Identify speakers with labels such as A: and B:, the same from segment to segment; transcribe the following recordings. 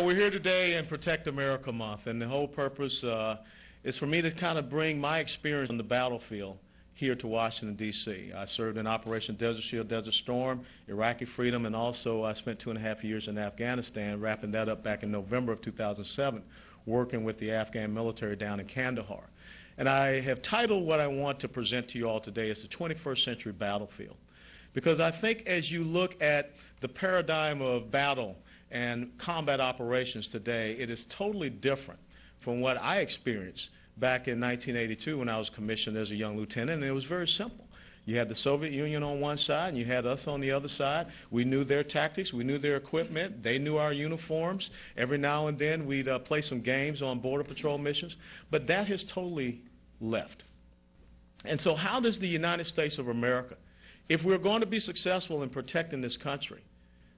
A: Well, we're here today in Protect America Month, and the whole purpose is for me to kind of bring my experience on the battlefield here to Washington, D.C. I served in Operation Desert Shield, Desert Storm, Iraqi Freedom, and also I spent 2.5 years in Afghanistan, wrapping that up back in November of 2007, working with the Afghan military down in Kandahar. And I have titled what I want to present to you all today as the 21st Century Battlefield. Because I think as you look at the paradigm of battle and combat operations today, it is totally different from what I experienced back in 1982 when I was commissioned as a young lieutenant, and it was very simple. You had the Soviet Union on one side, and you had us on the other side. We knew their tactics. We knew their equipment. They knew our uniforms. Every now and then, we'd play some games on Border Patrol missions. But that has totally left. And so how does the United States of America, if we're going to be successful in protecting this country,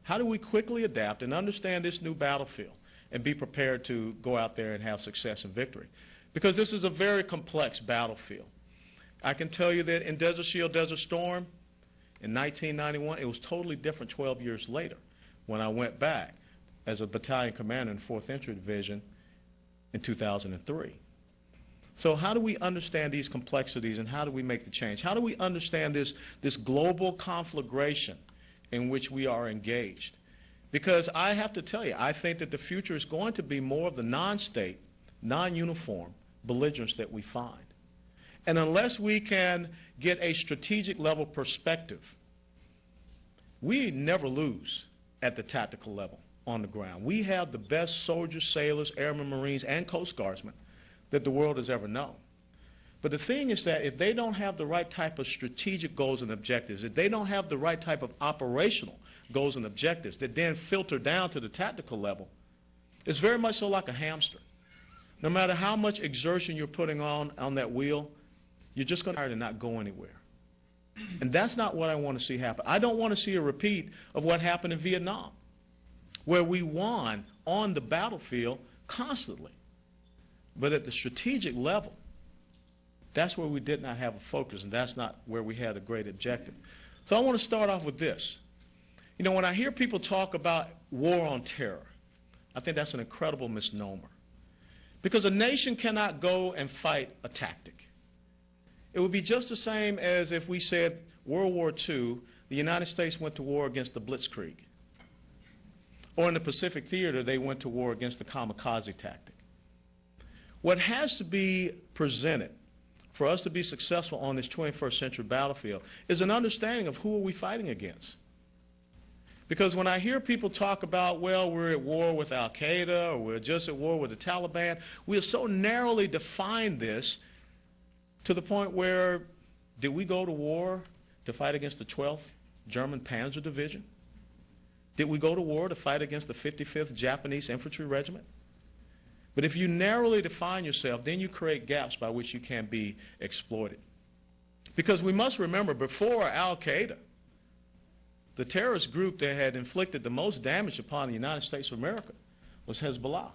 A: how do we quickly adapt and understand this new battlefield and be prepared to go out there and have success and victory? Because this is a very complex battlefield. I can tell you that in Desert Shield, Desert Storm, in 1991, it was totally different 12 years later when I went back as a battalion commander in 4th Infantry Division in 2003. So how do we understand these complexities and how do we make the change? How do we understand this global conflagration in which we are engaged? Because I have to tell you, I think that the future is going to be more of the non-state, non-uniform belligerents that we find. And unless we can get a strategic level perspective, we never lose at the tactical level on the ground. We have the best soldiers, sailors, airmen, Marines, and Coast Guardsmen that the world has ever known. But the thing is that if they don't have the right type of strategic goals and objectives, if they don't have the right type of operational goals and objectives that then filter down to the tactical level, it's very much so like a hamster. No matter how much exertion you're putting on that wheel, you're just going to not go anywhere. And that's not what I want to see happen. I don't want to see a repeat of what happened in Vietnam, where we won on the battlefield constantly. But at the strategic level, that's where we did not have a focus, and that's not where we had a great objective. So I want to start off with this. You know, when I hear people talk about war on terror, I think that's an incredible misnomer. Because a nation cannot go and fight a tactic. It would be just the same as if we said World War II, the United States went to war against the Blitzkrieg. Or in the Pacific Theater, they went to war against the kamikaze tactic. What has to be presented for us to be successful on this 21st century battlefield is an understanding of who are we fighting against. Because when I hear people talk about, well, we're at war with Al-Qaeda or we're just at war with the Taliban, we have so narrowly defined this to the point where, did we go to war to fight against the 12th German Panzer Division? Did we go to war to fight against the 55th Japanese Infantry Regiment? But if you narrowly define yourself, then you create gaps by which you can be exploited. Because we must remember, before Al-Qaeda, the terrorist group that had inflicted the most damage upon the United States of America was Hezbollah.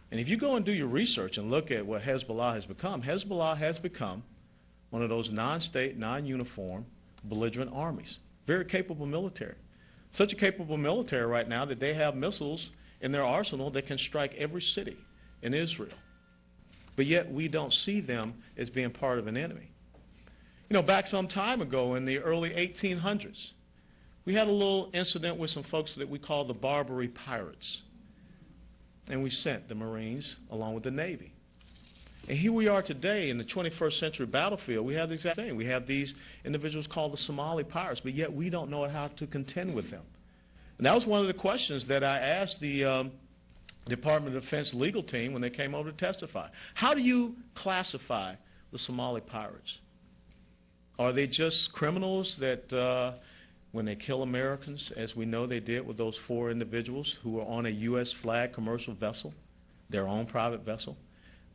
A: And if you go and do your research and look at what Hezbollah has become one of those non-state, non-uniform, belligerent armies. Very capable military. Such a capable military right now that they have missiles in their arsenal that can strike every city in Israel. But yet we don't see them as being part of an enemy. You know, back some time ago in the early 1800s, we had a little incident with some folks that we call the Barbary Pirates. And we sent the Marines along with the Navy. And here we are today in the 21st century battlefield. We have the exact thing. We have these individuals called the Somali Pirates, but yet we don't know how to contend with them. And that was one of the questions that I asked the Department of Defense legal team when they came over to testify. How do you classify the Somali Pirates? Are they just criminals that when they kill Americans, as we know they did with those 4 individuals who were on a U.S. flag commercial vessel, their own private vessel,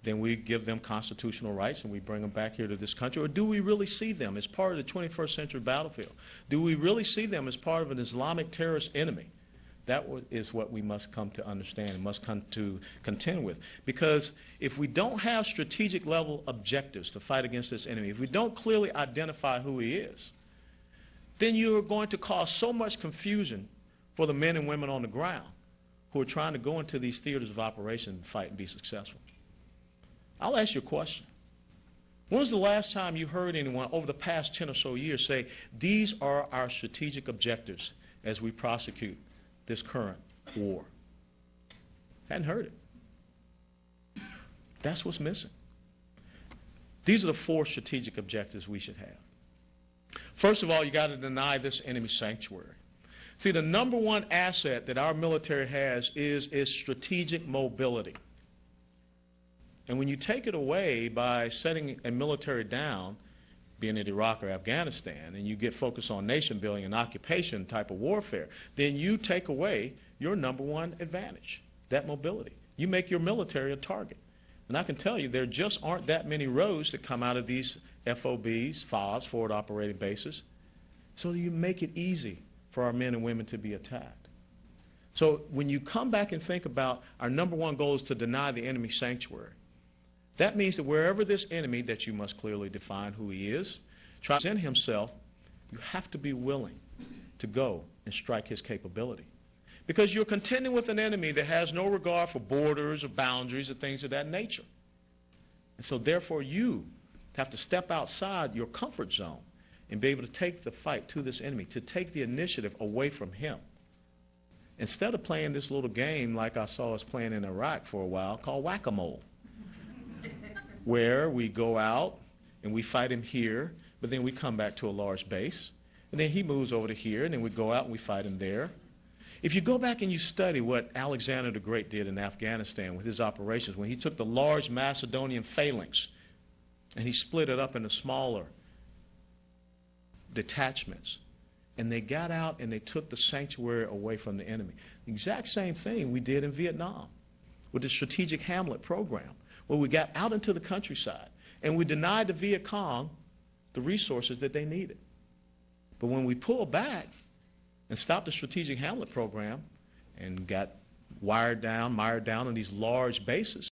A: then we give them constitutional rights and we bring them back here to this country? Or do we really see them as part of the 21st century battlefield? Do we really see them as part of an Islamic terrorist enemy? That is what we must come to understand and must come to contend with. Because if we don't have strategic level objectives to fight against this enemy, if we don't clearly identify who he is, then you are going to cause so much confusion for the men and women on the ground who are trying to go into these theaters of operation and fight and be successful. I'll ask you a question. When was the last time you heard anyone over the past 10 or so years say, these are our strategic objectives as we prosecute this current war? Hadn't heard it. That's what's missing. These are the 4 strategic objectives we should have. First of all, you got to deny this enemy sanctuary. See, the number one asset that our military has is its strategic mobility. And when you take it away by setting a military down, being in Iraq or Afghanistan, and you get focused on nation building and occupation type of warfare, then you take away your number one advantage, that mobility. You make your military a target. And I can tell you there just aren't that many roads that come out of these FOBs, FOBs, forward operating bases. So you make it easy for our men and women to be attacked. So when you come back and think about our number one goal is to deny the enemy sanctuary, that means that wherever this enemy, that you must clearly define who he is, tries to present himself, you have to be willing to go and strike his capability. Because you're contending with an enemy that has no regard for borders or boundaries or things of that nature. And so therefore you have to step outside your comfort zone and be able to take the fight to this enemy, to take the initiative away from him. Instead of playing this little game like I saw us playing in Iraq for a while called whack-a-mole, where we go out and we fight him here, but then we come back to a large base, and then he moves over to here, and then we go out and we fight him there. If you go back and you study what Alexander the Great did in Afghanistan with his operations, when he took the large Macedonian phalanx and he split it up into smaller detachments, and they got out and they took the sanctuary away from the enemy. The exact same thing we did in Vietnam with the Strategic Hamlet program, where we got out into the countryside and we denied the Viet Cong the resources that they needed. But when we pulled back and stopped the Strategic Hamlet program and got mired down in these large bases,